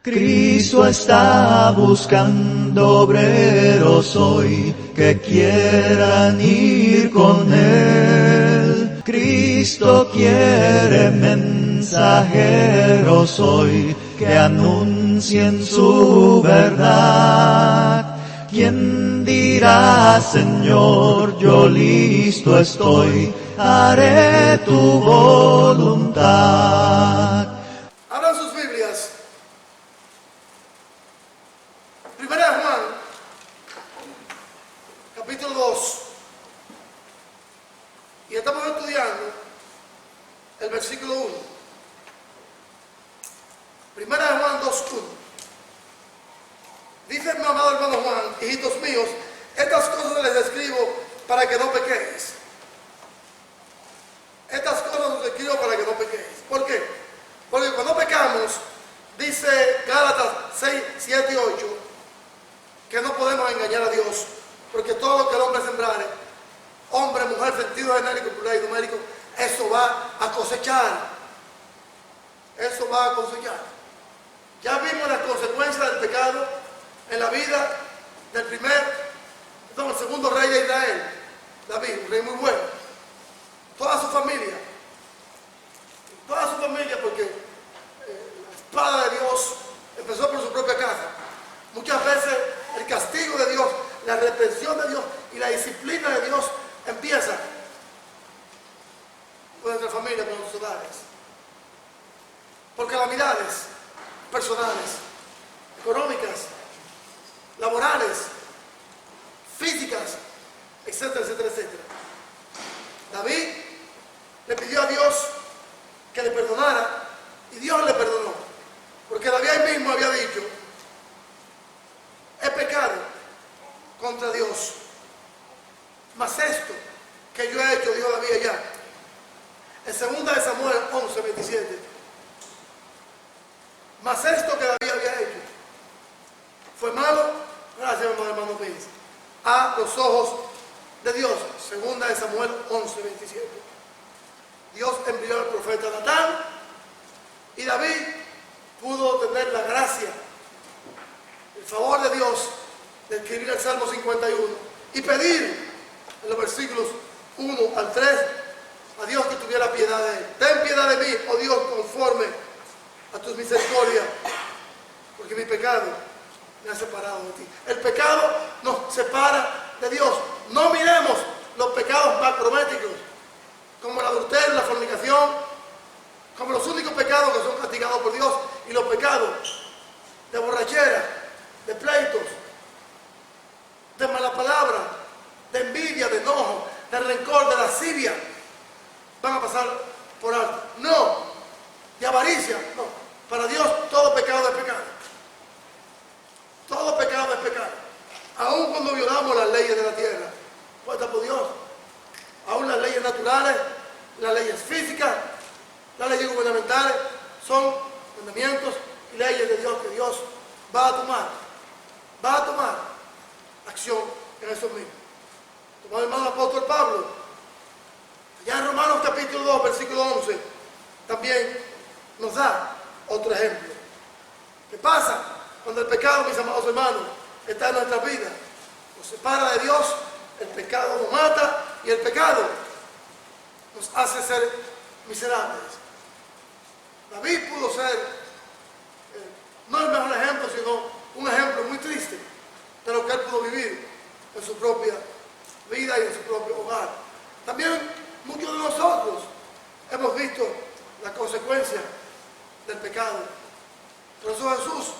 Cristo está buscando obreros hoy que quieran ir con Él. Cristo quiere mensajeros hoy que anuncien su verdad. ¿Quién dirá, Señor, yo listo estoy, haré tu voluntad? Abran sus Biblias. Primera de Juan, capítulo 2. Y estamos estudiando el versículo 1. Primera de Juan 2:1. Dice mi amado hermano Juan, hijitos míos, estas cosas les escribo para que no pequéis. Estas cosas les escribo para que no pequéis. ¿Por qué? Porque cuando pecamos, dice Gálatas 6, 7 y 8, que no podemos engañar a Dios, porque todo lo que el hombre sembrare, hombre, mujer, sentido genérico, plural y numérico, eso va a cosechar. Eso va a cosechar. Ya vimos las consecuencias del pecado en la vida del el segundo rey de Israel, David, un rey muy bueno. Toda su familia, porque la espada de Dios empezó por su propia casa. Muchas veces el castigo de Dios, la reprensión de Dios y la disciplina de Dios empieza por nuestra familia, por nuestros hogares. Por calamidades personales, económicas, laborales, físicas, etcétera, etcétera, etcétera. David le pidió a Dios que le perdonara y Dios le perdonó, porque David ahí mismo había dicho: he pecado contra Dios, mas esto que yo he hecho, dijo David allá en 2 de Samuel 11, 27, mas esto que David había hecho fue malo, gracias hermano Pérez, a los ojos de Dios. 2 de Samuel 11, 27. Dios envió al profeta Natán y David pudo tener la gracia, el favor de Dios de escribir el Salmo 51 y pedir en los versículos 1 al 3 a Dios que tuviera piedad de él. Ten piedad de mí, oh Dios, conforme a tus misericordias, porque mi pecado me ha separado de ti. El pecado nos separa de Dios. No miremos los pecados macrométricos, como el adulterio, la fornicación, como los únicos pecados que son castigados por Dios, y los pecados de borrachera, de pleitos, de mala palabra, de envidia, de enojo, de rencor, de lascivia, van a pasar por alto. No, de avaricia, no. Para Dios todo pecado es pecado. Todo pecado es pecado. Aun cuando violamos las leyes de la tierra, puestas por Dios, aun las leyes naturales, las leyes físicas, las leyes gubernamentales, son mandamientos y leyes de Dios que Dios va a tomar acción en eso mismo. Como el hermano apóstol Pablo, allá en Romanos capítulo 2, versículo 11, también nos da otro ejemplo. ¿Qué pasa cuando el pecado, mis amados hermanos, está en nuestra vida? Nos separa de Dios, el pecado nos mata y el pecado nos hace ser miserables. David pudo ser, no el mejor ejemplo, sino un ejemplo muy triste de lo que él pudo vivir en su propia vida y en su propio hogar. También muchos de nosotros hemos visto la consecuencia del pecado. Por eso Jesús,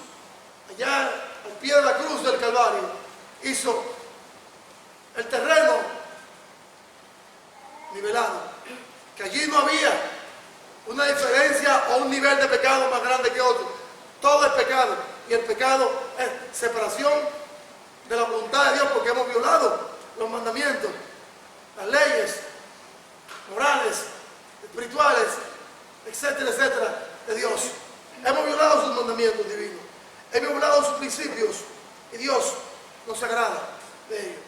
allá al pie de la cruz del Calvario, hizo el terreno nivelado, que allí no había una diferencia o un nivel de pecado más grande que otro. Todo es pecado, y el pecado es separación de la voluntad de Dios, porque hemos violado los mandamientos, las leyes morales, espirituales, etcétera, etcétera, de Dios. Hemos violado sus mandamientos divinos, hemos violado sus principios, y Dios nos agrada de ellos.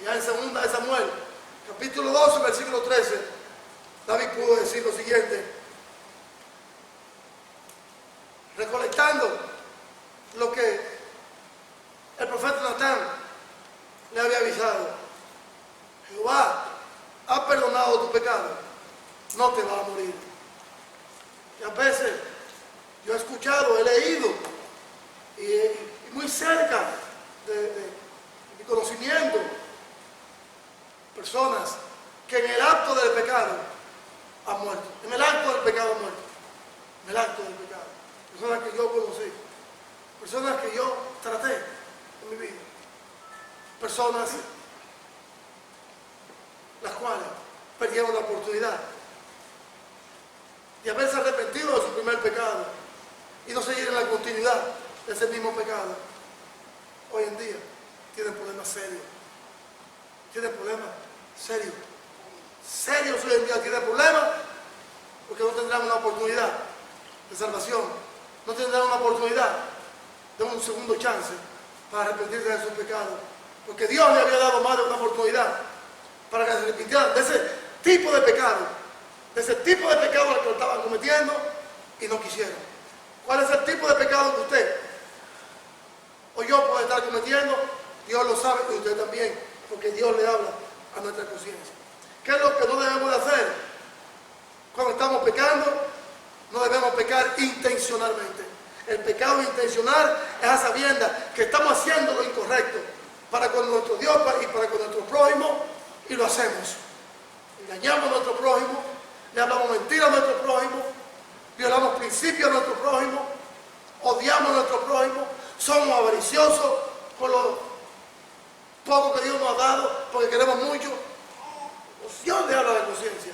Ya en 2 de Samuel, capítulo 12, versículo 13, David pudo decir lo siguiente: recolectando lo que el profeta Natán le había avisado. Jehová ha perdonado tu pecado, no te va a morir. Y a veces yo he escuchado, he leído, y muy cerca de mi conocimiento, personas que en el acto del pecado han muerto. En el acto del pecado han muerto. En el acto del pecado. Personas que yo conocí. Personas que yo traté en mi vida. Personas las cuales perdieron la oportunidad de haberse arrepentido de su primer pecado y no seguir en la continuidad de ese mismo pecado. Hoy en día tienen problemas serios. Tienen problemas serios. Serios hoy en día tienen problemas porque no tendrán una oportunidad de salvación. No tendrán una oportunidad de un segundo chance para arrepentirse de sus pecados. Porque Dios le había dado más de una oportunidad para que se arrepintieran de ese tipo de pecado. De ese tipo de pecado al que lo estaban cometiendo y no quisieron. ¿Cuál es el tipo de pecado que usted o yo puede estar cometiendo? Dios lo sabe y usted también, porque Dios le habla a nuestra conciencia. ¿Qué es lo que no debemos de hacer cuando estamos pecando? No debemos pecar intencionalmente. El pecado intencional es a sabiendas que estamos haciendo lo incorrecto para con nuestro Dios y para con nuestro prójimo, y lo hacemos. Engañamos a nuestro prójimo, le hablamos mentiras a nuestro prójimo, violamos principios a nuestro prójimo, odiamos a nuestro prójimo, somos avariciosos con lo poco que Dios nos ha dado porque queremos mucho. Dios le habla a la conciencia.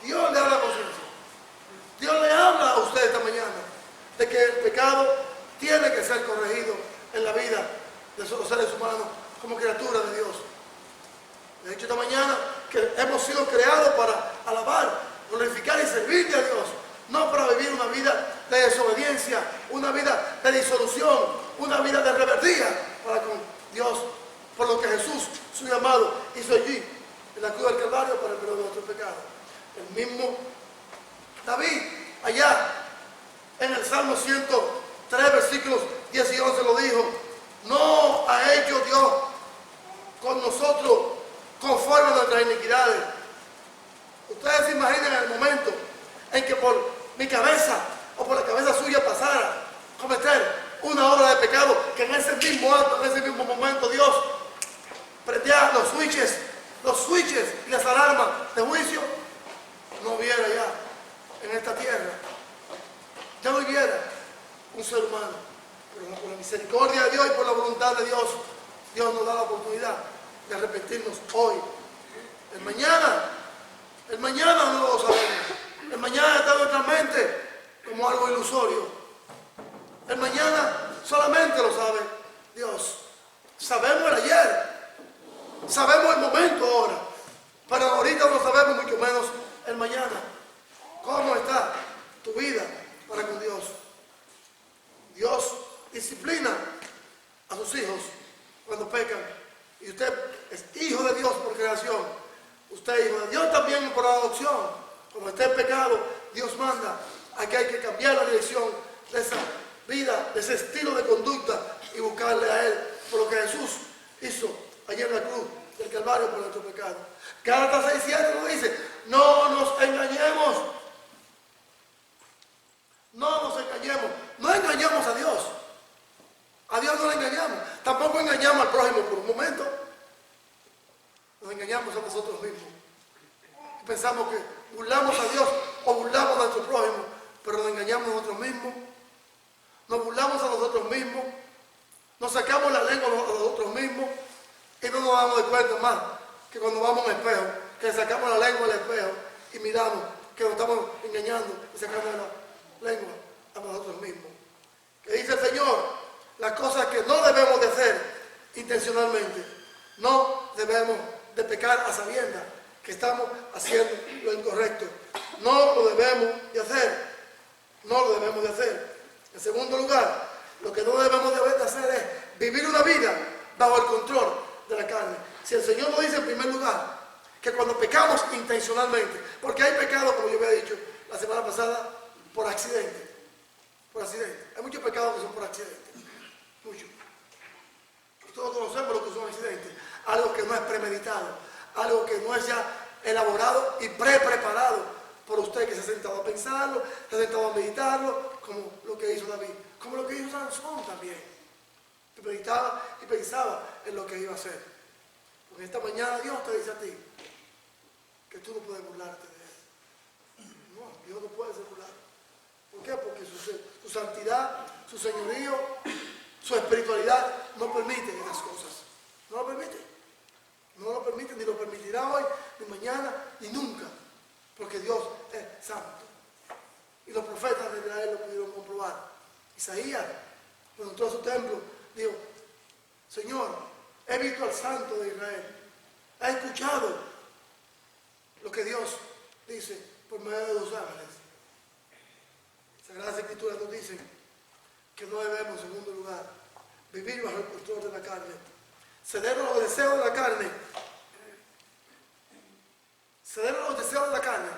Dios le habla a la conciencia. Dios le habla a usted esta mañana de que el pecado tiene que ser corregido en la vida de los seres humanos como criaturas de Dios. He dicho esta mañana que hemos sido creados para alabar, glorificar y servirle a Dios, no para vivir una vida de desobediencia, una vida de disolución, una vida de rebeldía para con Dios, por lo que Jesús, su amado, hizo allí en la cruz del Calvario para el perdón de nuestros pecados. El mismo David, allá en el Salmo 103, versículos 10 y 11 lo dijo: no ha hecho Dios con nosotros conforme a nuestras iniquidades. Ustedes se imaginan el momento en que por mi cabeza o por la cabeza suya pasara cometer una obra de pecado, que en ese mismo acto, en ese mismo momento Dios prendía los switches y las alarmas de juicio. No hubiera ya en esta tierra, ya no hubiera un ser humano. Pero por la misericordia de Dios y por la voluntad de Dios, Dios nos da la oportunidad de arrepentirnos hoy. El mañana no lo sabemos. El mañana está en nuestra mente como algo ilusorio. El mañana solamente lo sabe Dios. Sabemos el ayer, sabemos el momento ahora, pero ahorita no sabemos mucho menos el mañana. ¿Cómo está tu vida para con Dios? Dios disciplina a sus hijos cuando pecan. Y usted es hijo de Dios por creación. Usted es hijo de Dios también por adopción. Cuando esté en pecado, Dios manda a que hay que cambiar la dirección de esa vida, de ese estilo de conducta y buscarle a Él por lo que Jesús hizo allá en la cruz del Calvario por nuestro pecado. Gálatas 6:7 nos dice: no nos engañemos. No nos engañemos. No engañamos a Dios. A Dios no le engañamos. Tampoco engañamos al prójimo por un momento. Nos engañamos a nosotros mismos. Pensamos que burlamos a Dios o burlamos a nuestro prójimo, pero nos engañamos a nosotros mismos. Nos burlamos a nosotros mismos. Nos sacamos la lengua a nosotros mismos y no nos damos de cuenta más que cuando vamos a un espejo, que sacamos la lengua del espejo y miramos que nos estamos engañando y sacamos la lengua a nosotros mismos. Que dice el Señor, las cosas que no debemos de hacer intencionalmente, no debemos de pecar a sabiendas que estamos haciendo lo incorrecto. No lo debemos de hacer. No lo debemos de hacer. En segundo lugar, lo que no debemos de hacer es vivir una vida bajo el control de la carne. Si el Señor nos dice en primer lugar que cuando pecamos intencionalmente, porque hay pecado, como yo había dicho la semana pasada, por accidente. por accidente. Hay muchos pecados que son por accidente. Muchos. Todos conocemos lo que son accidentes. Algo que no es premeditado. Algo que no es ya elaborado y preparado por usted, que se ha sentado a pensarlo, se ha sentado a meditarlo, como lo que hizo David, como lo que hizo Sansón también, que meditaba y pensaba en lo que iba a hacer. Porque esta mañana Dios te dice a ti que tú no puedes burlarte de Él. No, Dios no puede ser burlado. ¿Por qué? Porque su santidad, su señorío, su espiritualidad no permite esas cosas. No lo permite. No lo permite, ni lo permitirá hoy, ni mañana, ni nunca. Porque Dios es santo. Y los profetas de Israel lo pudieron comprobar. Isaías, cuando entró a su templo, dijo: Señor, he visto al santo de Israel. He escuchado lo que Dios dice por medio de los ángeles. Sagradas Escrituras nos dicen que no debemos, en segundo lugar, vivir bajo el control de la carne, ceder a los deseos de la carne. Ceder a los deseos de la carne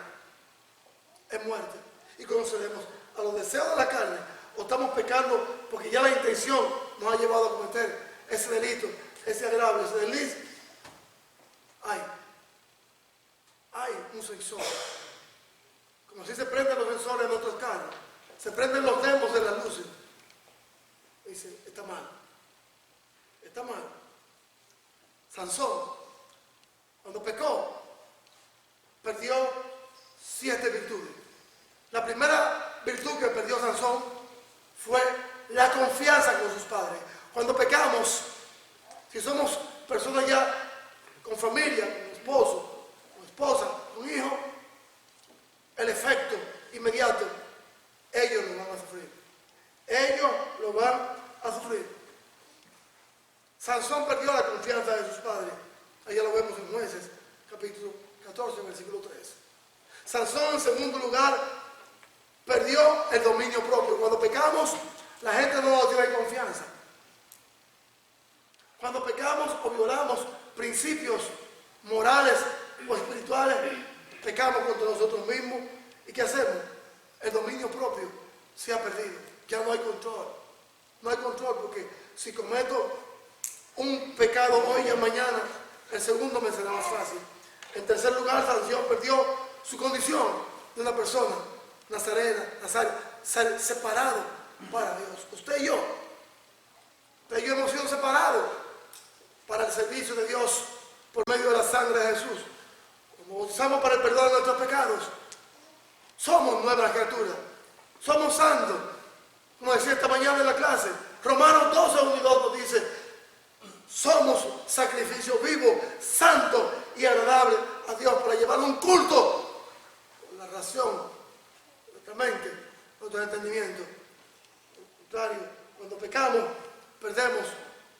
es muerte. Y cuando cedemos a los deseos de la carne, o estamos pecando porque ya la intención nos ha llevado a cometer ese delito, ese agravio, ese desliz, hay un sensor. Como si se prenden los sensores de nuestros carros, se prenden los demos de las luces. Dice, está mal. Está mal. Sansón, cuando pecó, perdió 7 virtudes. La primera virtud que perdió Sansón fue la confianza con sus padres. Cuando pecamos, si somos personas ya con familia, con esposo, con esposa, con hijo, el efecto inmediato, ellos lo van a sufrir. Ellos lo van a sufrir. Sansón perdió la confianza de sus padres. Allá lo vemos en Jueces, capítulo 14, versículo 3. Sansón, en segundo lugar, perdió el dominio propio. Cuando pecamos, la gente no nos tiene confianza. Cuando pecamos o violamos principios morales o espirituales, pecamos contra nosotros mismos. ¿Y qué hacemos? El dominio propio se ha perdido. Ya no hay control. No hay control, porque si cometo un pecado hoy y mañana, el segundo me será más fácil. En tercer lugar, Sansón perdió su condición de una persona nazarena, separado para Dios. Usted y yo hemos sido separados para el servicio de Dios por medio de la sangre de Jesús. Como bautizamos para el perdón de nuestros pecados, somos nuevas criaturas, somos santos. Como decía esta mañana en la clase, Romanos 12, 1 y 2 nos dice: somos sacrificio vivo, santo y agradable a Dios para llevar un culto con la razón, nuestra mente, nuestro entendimiento. Al contrario, cuando pecamos, perdemos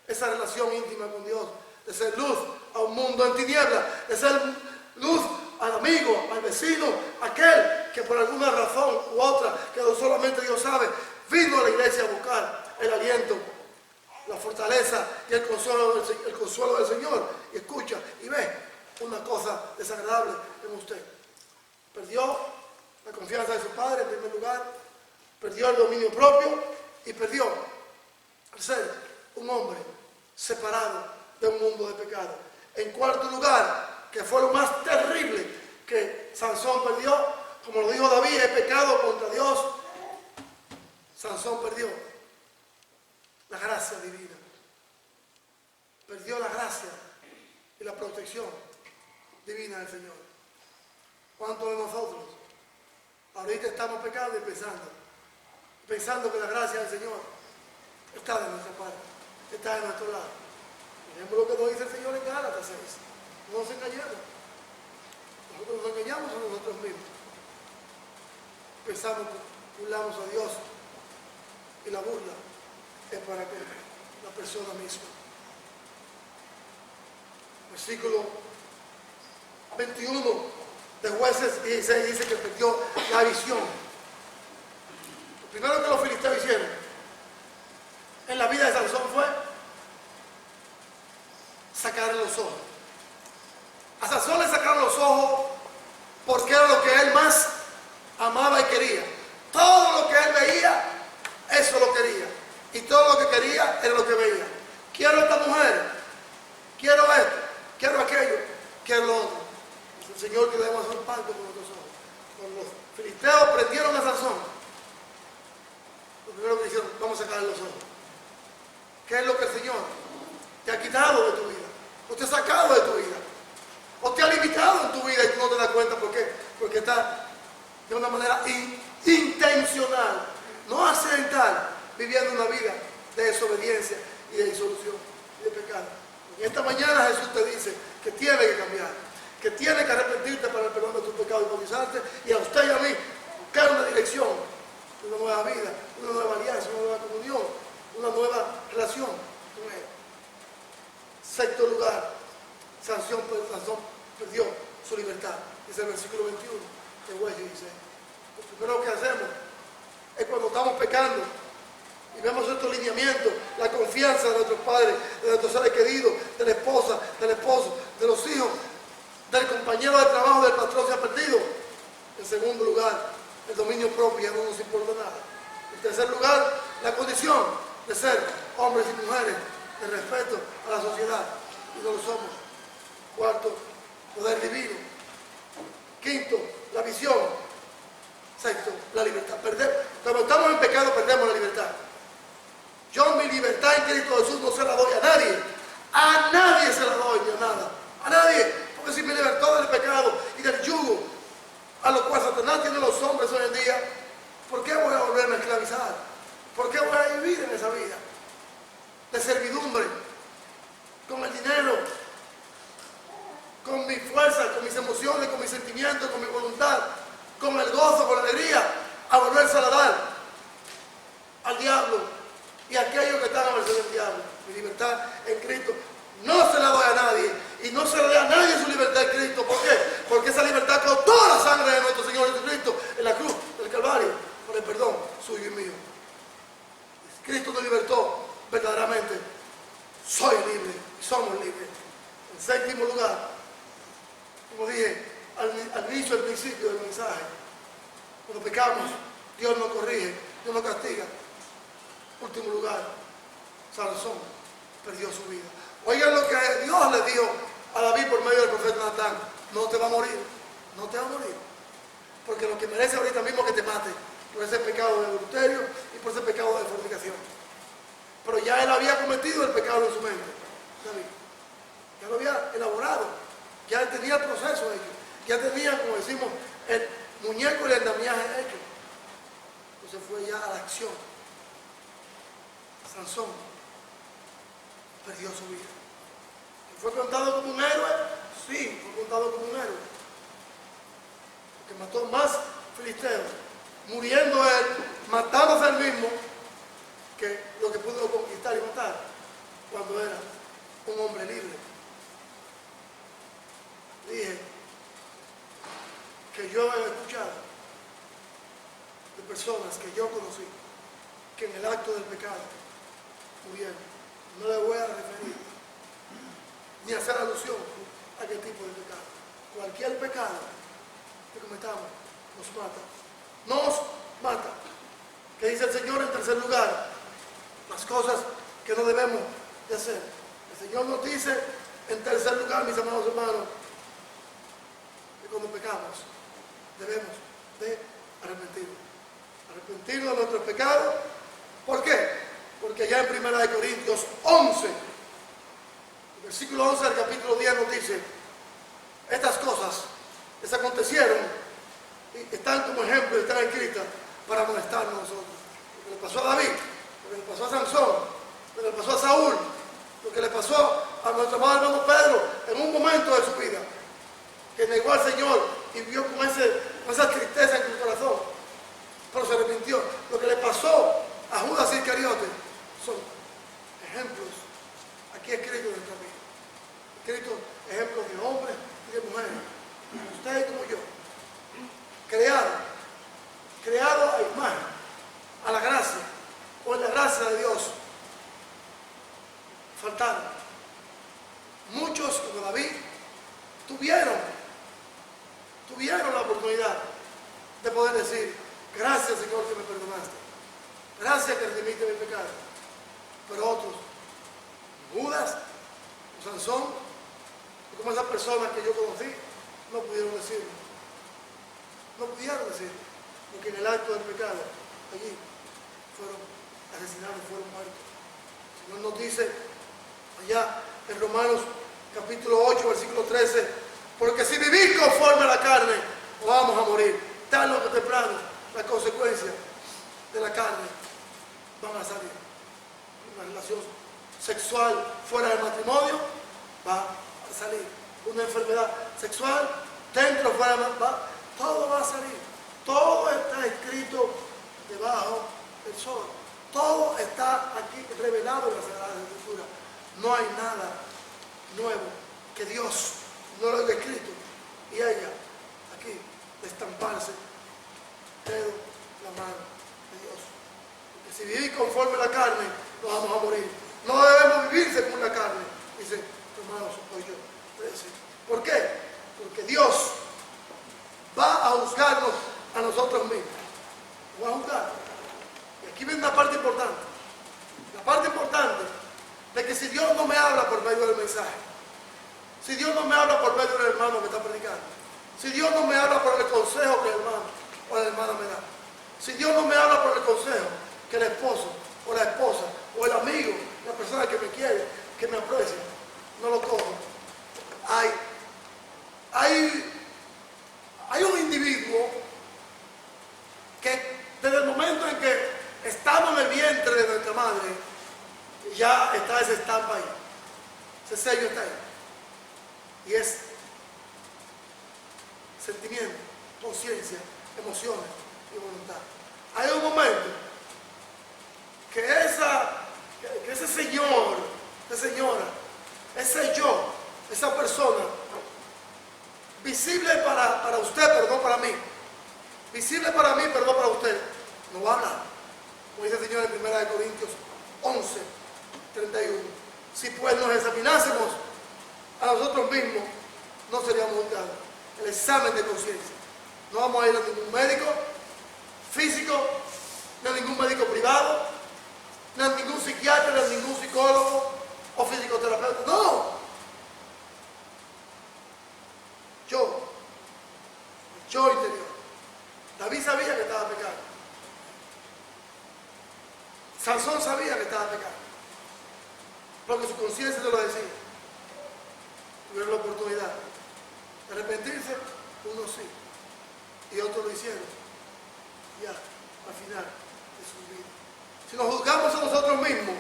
esa relación íntima con Dios, de ser luz a un mundo en tinieblas, de ser luz al amigo, al vecino, aquel que por alguna razón u otra, que solamente Dios sabe, vino a la iglesia a buscar el aliento, la fortaleza y el consuelo del Señor, y escucha y ve una cosa desagradable en usted. Perdió la confianza de su padre en primer lugar, perdió el dominio propio y perdió el ser un hombre separado de un mundo de pecado. En cuarto lugar, que fue lo más terrible que Sansón perdió, como lo dijo David, he pecado contra Dios. Sansón perdió la gracia divina. Perdió la gracia y la protección divina del Señor. ¿Cuántos de nosotros ahorita estamos pecando y pensando que la gracia del Señor está de nuestra parte, está de nuestro lado? Miremos lo que nos dice el Señor en Gálatas 6. No nos engañemos. Nosotros nos engañamos a nosotros mismos. Pensamos que burlamos a Dios, y la burla es para que la persona misma. Versículo 21 de Jueces 16 dice que perdió la visión. Lo primero que los filisteos hicieron en la vida de Sansón fue sacarle los ojos. A Sansón le sacaron los ojos porque era lo que él más amaba y quería. Todo lo que él veía que quería era lo que veía. Quiero a esta mujer, quiero esto, quiero aquello, quiero lo otro. Es el Señor que debemos hacer un pacto con nuestros ojos. Cuando los filisteos prendieron a Sansón, lo primero que dijeron, vamos a sacarle los ojos. ¿Qué es lo que el Señor te ha quitado de tu vida? O te ha sacado de tu vida. O te ha limitado en tu vida y tú no te das cuenta. ¿Por qué? Porque está de una manera intencional, no accidental, viviendo una vida de desobediencia y de disolución y de pecado. En esta mañana Jesús te dice que tiene que cambiar, que tiene que arrepentirte para el perdón de tus pecados y bautizarte, y a usted y a mí buscar una dirección, una nueva vida, una nueva alianza, una nueva comunión, una nueva relación con Él. Sexto lugar, Sansón perdió su libertad. Dice el versículo 21 de Jueces 16. Lo primero que hacemos es cuando estamos pecando y vemos estos lineamientos, la confianza de nuestros padres, de nuestros seres queridos, de la esposa, del esposo, de los hijos, del compañero de trabajo, del patrón se ha perdido. En segundo lugar, el dominio propio ya no nos importa nada. En tercer lugar, la condición de ser hombres y mujeres de respeto a la sociedad, y no lo somos. Cuarto, poder divino. Quinto, la visión. Sexto, la libertad. Cuando estamos en pecado perdemos la libertad. Yo mi libertad en Cristo Jesús no se la doy a nadie. A nadie se la doy, ni a nada. A nadie. Porque si me libertó del pecado y del yugo a lo cual Satanás tiene los hombres hoy en día, ¿por qué voy a volverme a esclavizar? ¿Por qué voy a vivir en esa vida de servidumbre? Con el dinero, con mi fuerza, con mis emociones, con mis sentimientos, con mi voluntad, con el gozo, con la alegría, a volverse a dar al diablo y a aquellos que están a merced del diablo. Mi libertad en Cristo no se la doy a nadie, y no se le doy a nadie su libertad en Cristo. ¿Por qué? Porque esa libertad costó la sangre de nuestro Señor Jesucristo en la cruz del Calvario por el perdón suyo y mío. Cristo nos libertó verdaderamente. Soy libre y somos libres. En séptimo lugar, como dije al inicio del principio del mensaje, cuando pecamos, Dios nos corrige, Dios nos castiga. Último lugar, Sansón perdió su vida. Oigan lo que Dios le dijo a David por medio del profeta Natán: no te va a morir, no te va a morir, porque lo que merece ahorita mismo es que te mate por ese pecado de adulterio y por ese pecado de fornicación. Pero ya él había cometido el pecado en su mente, David. Ya lo había elaborado, ya él tenía el proceso hecho, ya tenía, como decimos, el muñeco y el andamiaje hecho. Entonces fue ya a la acción. Sansón perdió su vida. ¿Fue contado como un héroe? Sí, fue contado como un héroe. Porque mató más filisteos, muriendo él, matándose él mismo, que lo que pudo conquistar y matar cuando era un hombre libre. Dije que yo he escuchado de personas que yo conocí que en el acto del pecado murieron. No le voy a referir ni hacer alusión a qué tipo de pecado. Cualquier pecado que cometamos nos mata. ¿Qué dice el Señor en tercer lugar? Las cosas que no debemos de hacer. El Señor nos dice en tercer lugar, mis amados hermanos, que cuando pecamos debemos de arrepentirnos de nuestros pecados. ¿Por qué? Porque ya en 1 Corintios 11, el versículo 11 del capítulo 10 nos dice: estas cosas les acontecieron y están como ejemplo, están escritas para molestarnos a nosotros. Lo que le pasó a David, lo que le pasó a Sansón, lo que le pasó a Saúl, lo que le pasó a nuestro amado hermano Pedro en un momento de su vida, que negó al Señor y vio con esa tristeza en su corazón, pero se arrepintió. Lo que le pasó a Judas Iscariote son ejemplos aquí escritos en nuestra vida, escritos ejemplos de hombres y de mujeres, como ustedes y como yo, creado a imagen, a la gracia, o en la gracia de Dios. Faltaron. Muchos, como David, tuvieron la oportunidad de poder decir: gracias, Señor, que me perdonaste, gracias que redimiste mi pecado, Judas, como Sansón, y como esas personas que yo conocí, no pudieron decirlo. No pudieron decirlo, porque en el acto del pecado, allí, fueron asesinados, fueron muertos. El Señor nos dice allá en Romanos capítulo 8, versículo 13, porque si vivís conforme a la carne, vamos a morir. Tarde o temprano, las consecuencias de la carne van a salir. Una relación sexual fuera del matrimonio va a salir. Una enfermedad sexual dentro, fuera del matrimonio, todo va a salir. Todo está escrito debajo del sol. Todo está aquí revelado en la Sagrada Escritura. No hay nada nuevo que Dios no lo haya escrito y ella aquí de estamparse dedo la mano de Dios. Porque si vivís conforme a la carne, nos vamos a morir. No debemos vivir según la carne, dice Romanos 8, 13. ¿Por qué? Porque Dios va a juzgarnos a nosotros mismos. Nos va a juzgar. Y aquí viene una parte importante. La parte importante de que si Dios no me habla por medio del mensaje, si Dios no me habla por medio del hermano que está predicando, si Dios no me habla por el consejo que el hermano o la hermana me da, si Dios no me habla por el consejo que el esposo o la esposa o el amigo, la persona que me quiere, que me aprecia, no lo cojo. Hay un individuo que desde el momento en que estamos en el vientre de nuestra madre, ya está esa estampa ahí, ese sello está ahí. Y es sentimiento, conciencia, emociones y voluntad. Hay un momento que ese señor, esa señora, ese yo, esa persona, visible para usted, pero no para mí, visible para mí, pero no para usted, no va a hablar. Como dice el Señor en 1 Corintios 11, 31. Si pues nos examinásemos a nosotros mismos, no seríamos juzgados. El examen de conciencia. No vamos a ir a ningún médico físico, ni a ningún médico privado, ni a ningún psiquiatra, ni a ningún psicólogo o fisioterapeuta. No. Yo interior. David sabía que estaba pecando. Sansón sabía que estaba pecando. Porque su conciencia se lo decía. Tuvieron la oportunidad de arrepentirse, unos sí, y otros lo hicieron, ya, al final de su vida. Si nos juzgamos a nosotros mismos,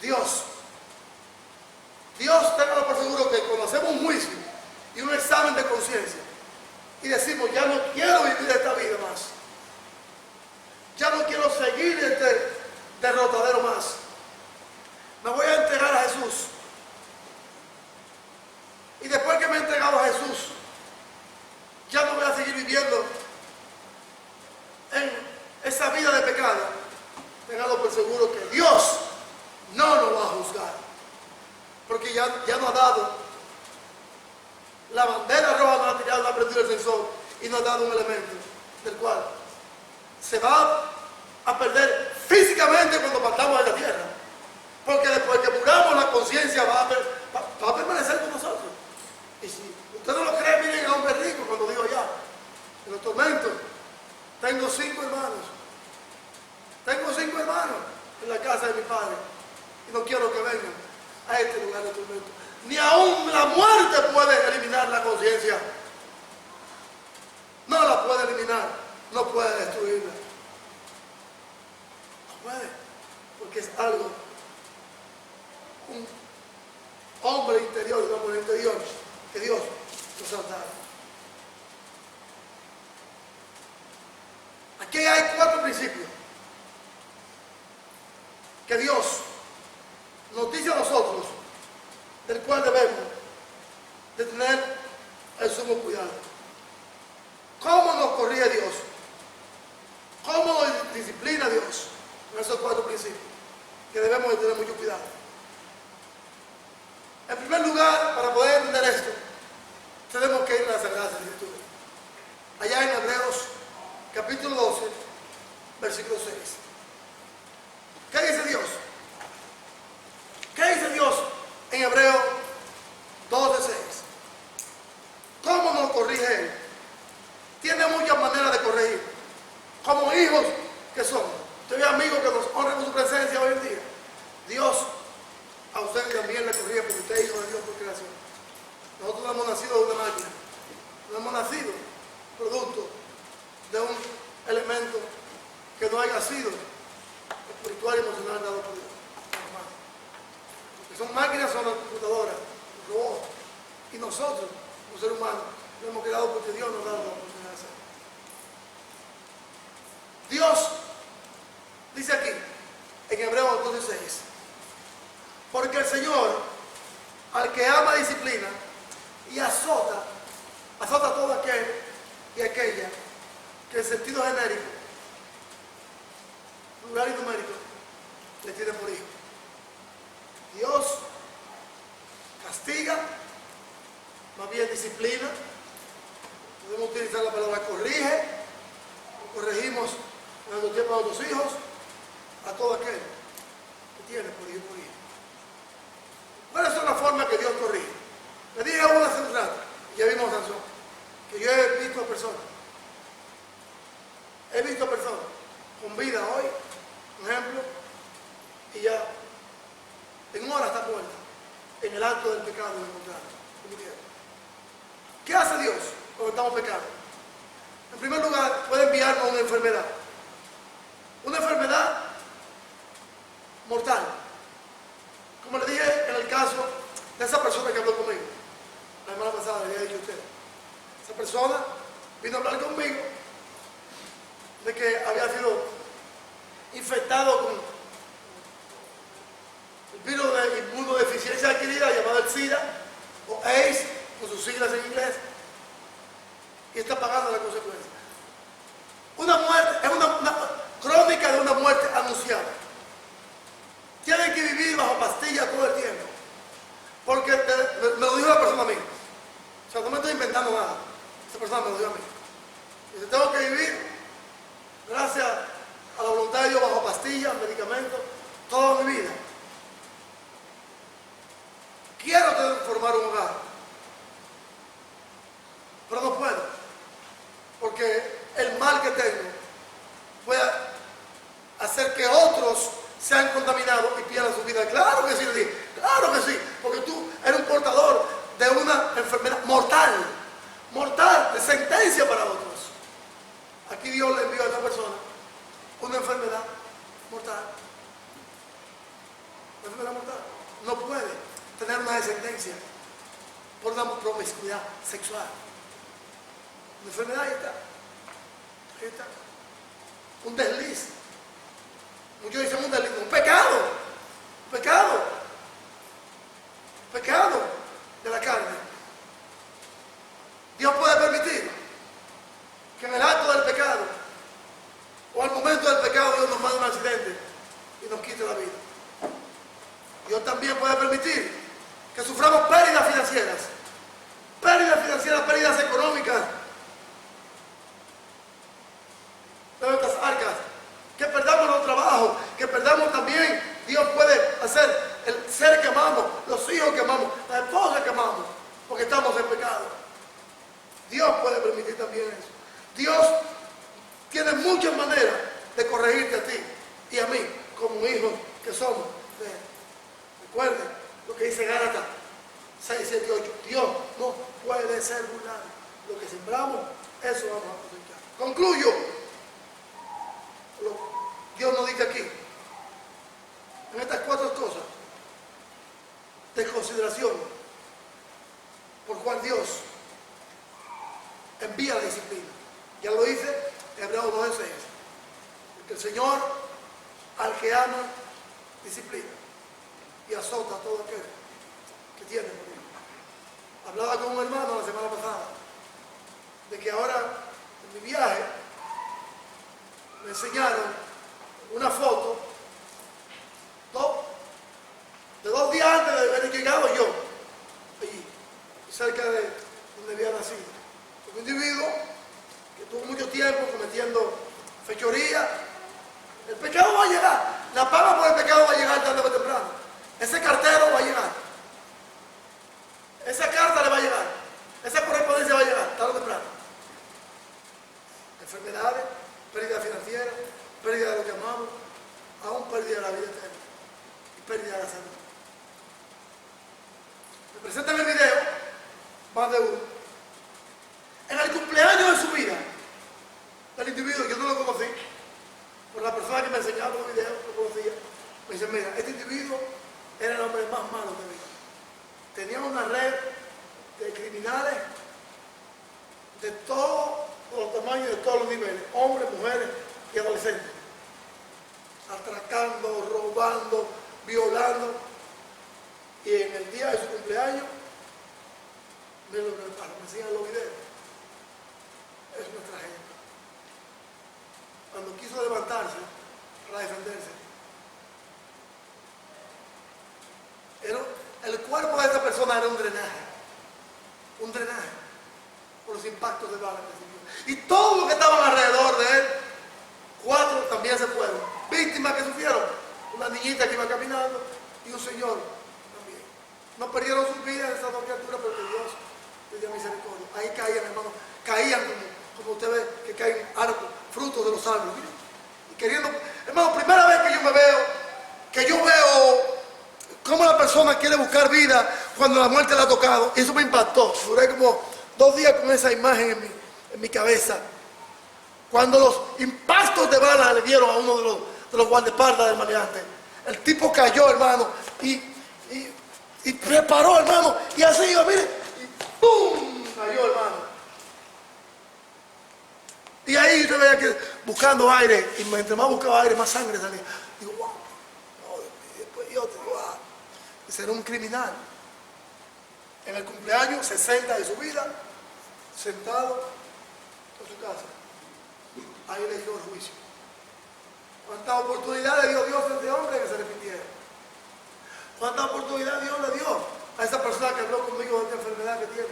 Dios, téngalo por seguro que cuando hacemos un juicio y un examen de conciencia y decimos, ya no quiero vivir esta vida más, ya no quiero seguir este derrotadero más, me voy a entregar a Jesús. Y después que me he entregado a Jesús, ya no voy a seguir viviendo en esa vida de pecado. Téngalo por seguro que Dios no nos va a juzgar. Porque ya nos ha dado la bandera roja, nos ha tirado, nos ha prendido el sensor y nos ha dado un elemento del cual se va a perder físicamente cuando partamos de la tierra. Porque después que muramos, la conciencia va a permanecer con nosotros. Y si usted no lo cree, miren a hombre rico cuando digo ya, en los tormentos, tengo 5 hermanos. Tengo 5 hermanos en la casa de mi padre. Y no quiero que vengan a este lugar de tormento. Ni aún la muerte puede eliminar la conciencia. No la puede eliminar, no puede destruirla. No puede, porque es algo, un hombre interior, un hombre interior que Dios nos ha dado. Aquí hay 4 principios que Dios nos dice a nosotros, del cual debemos de tener el sumo cuidado. ¿Cómo nos corrige Dios? ¿Cómo nos disciplina Dios? En esos 4 principios que debemos de tener mucho cuidado. En primer lugar, para poder entender esto, tenemos que ir a las Sagradas Escrituras. Allá en Hebreos capítulo 12, versículo 6. ¿Qué dice Dios? amigos que nos honran con su presencia hoy en día. Dios a ustedes también le corrige porque usted es hijo de Dios por creación. Nosotros no hemos nacido de una máquina, no hemos nacido producto de un elemento que no haya sido espiritual y emocional dado por Dios. Lo que son máquinas son las computadoras, los robots, y nosotros, los seres humanos, lo hemos creado porque Dios nos ha dado la oportunidad de hacerlo. Dios dice aquí, en Hebreos 12:6, porque el Señor, al que ama, disciplina y azota a todo aquel y aquella que en sentido genérico, plural y numérico, le tiene por hijo. Dios castiga, más bien disciplina. Podemos utilizar la palabra corrige, o corregimos en nuestro tiempo a nuestros hijos, a todo aquel que tiene por hijo por hijo. ¿Cuáles son las formas que Dios corrige? Le dije a una hace un rato, y ya vimos Sansón, que yo he visto a personas con vida hoy, por ejemplo, y ya en horas está muerta, en el acto del pecado de encontrar. ¿Qué hace Dios cuando estamos pecando? En primer lugar, puede enviarnos una enfermedad mortal. Como le dije en el caso de esa persona que habló conmigo, la semana pasada le había dicho a usted. Esa persona vino a hablar conmigo de que había sido infectado con el virus de inmunodeficiencia adquirida llamado el SIDA o AIDS, con sus siglas en inglés, y está pagando la consecuencia. Una muerte, es una crónica de una muerte anunciada. Tienen que vivir bajo pastillas todo el tiempo. Porque me lo dijo la persona a mí. O sea, no me estoy inventando nada. Esa persona me lo dijo a mí. Dice, tengo que vivir, gracias a la voluntad de Dios, bajo pastillas, medicamentos, toda mi vida. Quiero formar un hogar, pero no puedo, porque el mal que tengo puede hacer que otros sean contaminados y pierdan su vida. Claro que sí, claro que sí, porque tú eres un portador de una enfermedad mortal, de sentencia para otros. Aquí Dios le envió a esta persona una enfermedad mortal. Una enfermedad mortal. No puede tener una descendencia por una promiscuidad sexual. Una enfermedad, ahí está. Un desliz. Muchos dicen un delito, un pecado de la carne. Dios puede permitir que en el acto del pecado o al momento del pecado Dios nos mande un accidente y nos quite la vida. Dios también puede permitir que suframos pérdidas financieras, pérdidas económicas de nuestras arcas, que perdamos los trabajos, que perdamos también. Dios puede hacer el ser que amamos, los hijos que amamos, la esposa que amamos, porque estamos en pecado. Dios puede permitir también eso. Dios tiene muchas maneras de corregirte a ti y a mí como hijos que somos de Él. Recuerden lo que dice Gálatas 6, 7 y 8. Dios no puede ser burlado. Lo que sembramos, eso vamos a cosechar. Concluyo. Dios nos dice aquí, en estas 4 cosas de consideración, por cual Dios envía la disciplina. Ya lo dice Hebreos 12:6. Porque el Señor, al que ama, disciplina y azota a todo aquel que tiene por hijo. Hablaba con un hermano la semana pasada de que ahora en mi viaje me enseñaron una foto de 2 días antes de haber llegado yo allí, cerca de donde había nacido. Un individuo que tuvo mucho tiempo cometiendo fechoría. El pecado va a llegar, la paga por el pecado va a llegar tarde o temprano. Ese cartero va a llegar, esa carta le va a llegar, esa correspondencia va a llegar tarde o temprano. Enfermedades, pérdida financiera, pérdida de lo que amamos, pérdida de la vida eterna y pérdida de la salud. Me presentan el video, más de uno. En el cumpleaños de su vida, del individuo, yo no lo conocí, por la persona que me enseñaba los videos, lo conocía, me dice, mira, este individuo era el hombre más malo de mi vida. Tenía una red de criminales de todos los tamaños y de todos los niveles, hombres, mujeres y adolescentes, atracando, robando, violando, y en el día de su cumpleaños, miren lo que me pasa, me enseñan los videos, es una tragedia. Cuando quiso levantarse para defenderse, el cuerpo de esta persona era un drenaje por los impactos de bala que recibió. Y todos los que estaban alrededor de él, 4 también se fueron, víctimas que sufrieron, una niñita que iba caminando y un señor también. No perdieron sus vidas en esa dos criaturas porque Dios les dio misericordia. Ahí caían, hermano, caían como usted ve que caen árboles, frutos de los árboles. Y queriendo, hermano, primera vez que yo veo cómo la persona quiere buscar vida cuando la muerte la ha tocado. Y eso me impactó. Duré como 2 días con esa imagen en mi cabeza. Cuando los impactos de bala le dieron a uno de los guardaespaldas del maleante, el tipo cayó, hermano, y preparó, hermano, y así iba, mire, y ¡pum! Cayó, hermano. Y ahí yo veía que buscando aire, y mientras más buscaba aire, más sangre salía. Digo, wow. Y después yo digo, wow. Ese era un criminal. En el cumpleaños 60 de su vida, sentado en su casa. Ahí le dio el juicio. ¿Cuántas oportunidades dio Dios a este hombre que se arrepintiera? ¿Cuántas oportunidades Dios le dio a esa persona que habló conmigo de esta enfermedad que tiene?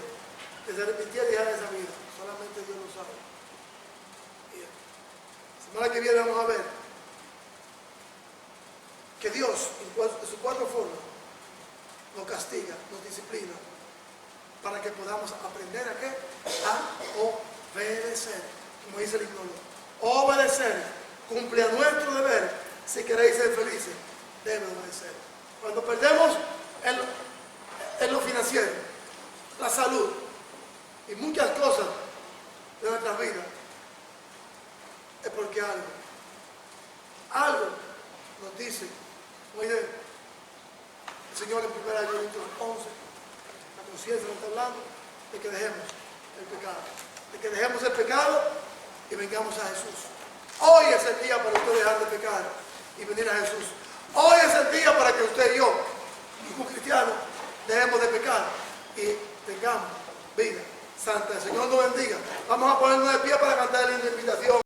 Que se arrepintiera y dejara esa vida. Solamente Dios lo sabe. Bien. La semana que viene vamos a ver que Dios, en sus 4 formas, nos castiga, nos disciplina, para que podamos aprender a qué? A obedecer. Como dice el himno. Obedecer, cumple a nuestro deber. Si queréis ser felices, debe obedecer. Cuando perdemos en lo financiero, la salud y muchas cosas de nuestras vidas, es porque algo nos dice, oye, el Señor en 1 Corintios 11, la conciencia nos está hablando de que dejemos el pecado, de que dejemos el pecado y vengamos a Jesús. Hoy es el día para usted dejar de pecar y venir a Jesús. Hoy es el día para que usted y yo, como cristianos, dejemos de pecar y tengamos vida santa. El Señor nos bendiga. Vamos a ponernos de pie para cantar la invitación.